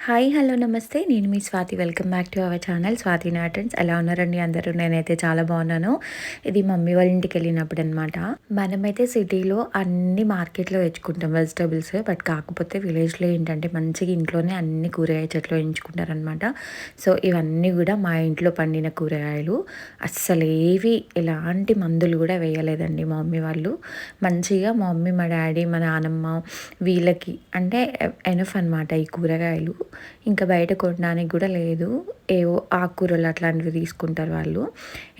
Hi hello నమస్తే నేను మీ Swathi welcome back to our channel Swathi నాటన్స్. ఎలా ఉన్నారండి అందరూ? నేనైతే చాలా బాగున్నాను. ఇది మమ్మీ వాళ్ళ ఇంటికి వెళ్ళినప్పుడు అనమాట. మనమైతే సిటీలో అన్ని మార్కెట్లో తెచ్చుకుంటాం వెజిటబుల్స్, బట్ కాకపోతే విలేజ్లో ఏంటంటే మంచిగా ఇంట్లోనే అన్ని కూరగాయ చెట్లు ఎంచుకుంటారనమాట. సో ఇవన్నీ కూడా మా ఇంట్లో పండిన కూరగాయలు, అస్సలు ఏవి ఎలాంటి మందులు కూడా వేయలేదండి మా మమ్మీ వాళ్ళు. మంచిగా మా మమ్మీ, మా డాడీ, మా నానమ్మ వీళ్ళకి అంటే ఎనఫ్ అనమాట ఈ కూరగాయలు. ఇంకా బయట కొనడానికి కూడా లేదు. ఏవో ఆకుకూరలు అట్లాంటివి తీసుకుంటారు వాళ్ళు.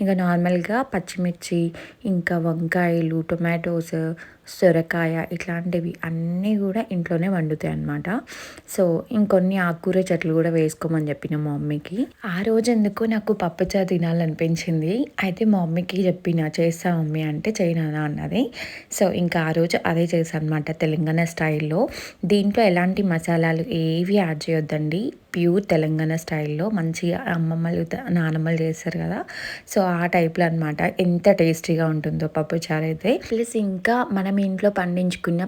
ఇంకా నార్మల్గా పచ్చిమిర్చి, ఇంకా వంకాయలు, టొమాటోస్, సొరకాయ ఇట్లాంటివి అన్నీ కూడా ఇంట్లోనే వండుతాయి అన్నమాట. సో ఇంకొన్ని ఆకుకూర చెట్లు కూడా వేసుకోమని చెప్పిన మా మమ్మీకి. ఆ రోజు ఎందుకు నాకు పప్పుచారు తినాలనిపించింది. అయితే మా మమ్మీకి చెప్పిన చేస్తా మమ్మీ అంటే చేయనా అన్నది. సో ఇంకా ఆ రోజు అదే చేశాను అనమాట, తెలంగాణ స్టైల్లో. దీంట్లో ఎలాంటి మసాలాలు ఏవి యాడ్ చేయొద్దండి, ప్యూర్ తెలంగాణ స్టైల్లో మంచిగా అమ్మమ్మలు నానమ్మలు చేస్తారు కదా, సో ఆ టైప్లో అనమాట. ఎంత టేస్టీగా ఉంటుందో పప్పుచారు అయితే. ప్లస్ ఇంకా మనం ఇంట్లో పండించుకున్న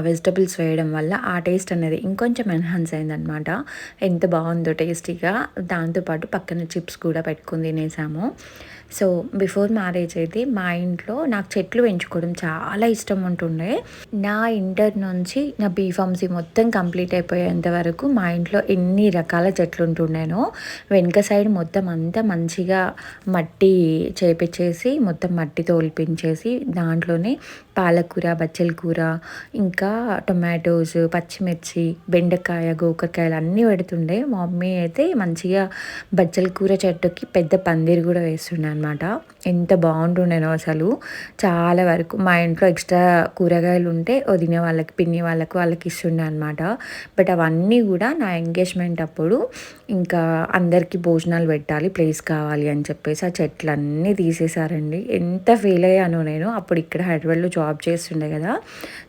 వెజిటబుల్స్ వేయడం వల్ల ఆ టేస్ట్ అనేది ఇంకొంచెం ఎన్హాన్స్ అయిందనమాట. ఎంత బాగుందో టేస్టీగా. దాంతోపాటు పక్కన చిప్స్ కూడా పెట్టుకుని తినేసాము. సో బిఫోర్ మ్యారేజ్ అయితే మా ఇంట్లో నాకు చెట్లు పెంచుకోవడం చాలా ఇష్టం ఉంటుండే. నా ఇంటర్ నుంచి నా బీఫార్మసీ మొత్తం కంప్లీట్ అయిపోయేంత వరకు మా ఇంట్లో ఎన్ని రకాల చెట్లు ఉంటుండేనో. వెనుక సైడ్ మొత్తం అంతా మంచిగా మట్టి చేపించేసి, మొత్తం మట్టి తోలిపించేసి దాంట్లోనే పాలకూర, బచ్చల కూర, ఇంకా టొమాటోస్, పచ్చిమిర్చి, బెండకాయ, గోకరకాయలు అన్నీ పెడుతుండే. మా మమ్మీ అయితే మంచిగా బచ్చల కూర చెట్టుకి పెద్ద పందిరి కూడా వేస్తుండే అనమాట. ఎంత బాగుంటుండేనో అసలు. చాలా వరకు మా ఇంట్లో ఎక్స్ట్రా కూరగాయలు ఉంటే వదిన వాళ్ళకి, పిన్ని వాళ్ళకి ఇస్తుండే అనమాట. బట్ అవన్నీ కూడా నా ఎంగేజ్మెంట్ అప్పుడు ఇంకా అందరికీ భోజనాలు పెట్టాలి, ప్లేస్ కావాలి అని చెప్పేసి ఆ చెట్లన్నీ తీసేశారండి. ఎంత ఫీల్ అయ్యానో నేను. అప్పుడు ఇక్కడ హైదరాబాద్లో జాబ్ చేస్తుండే కదా,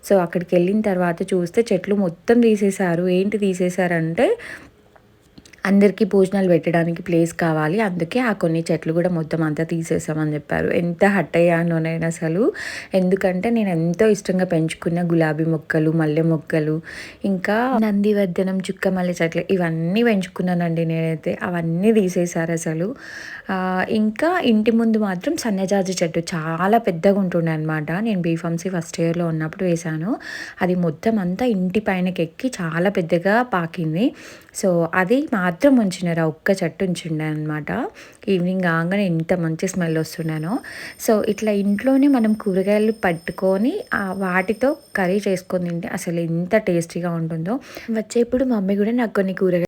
సో అక్కడికి వెళ్ళిన తర్వాత చూస్తే చెట్లు మొత్తం తీసేశారు. ఏంటి తీసేశారంటే అందరికీ భోజనాలు పెట్టడానికి ప్లేస్ కావాలి, అందుకే ఆ కొన్ని చెట్లు కూడా మొత్తం అంతా తీసేసామని చెప్పారు. ఎంత హట్ అయ్యానో నేను అసలు. ఎందుకంటే నేను ఎంతో ఇష్టంగా పెంచుకున్న గులాబీ మొక్కలు, మల్లె మొక్కలు, ఇంకా నందివర్ధనం, చుక్క మల్లె చెట్లు ఇవన్నీ పెంచుకున్నానండి నేనైతే. అవన్నీ తీసేశారు అసలు. ఇంకా ఇంటి ముందు మాత్రం సన్నజాజి చెట్టు చాలా పెద్దగా ఉంటుండే అనమాట. నేను బీఫార్మసీ ఫస్ట్ ఇయర్లో ఉన్నప్పుడు వేశాను. అది మొత్తం అంతా ఇంటి పైనకి ఎక్కి చాలా పెద్దగా పాకింది. సో అది మాత్రం ఉంచినారు, ఒక్క చెట్టు ఉంచిండే అనమాట. ఈవినింగ్ కాగానే ఎంత మంచి స్మెల్ వస్తున్నానో. సో ఇట్లా ఇంట్లోనే మనం కూరగాయలు పట్టుకొని వాటితో కర్రీ చేసుకొని తింటే అసలు ఎంత టేస్టీగా ఉంటుందో. వచ్చేప్పుడు మమ్మీ కూడా నాకు కొన్ని కూరగాయలు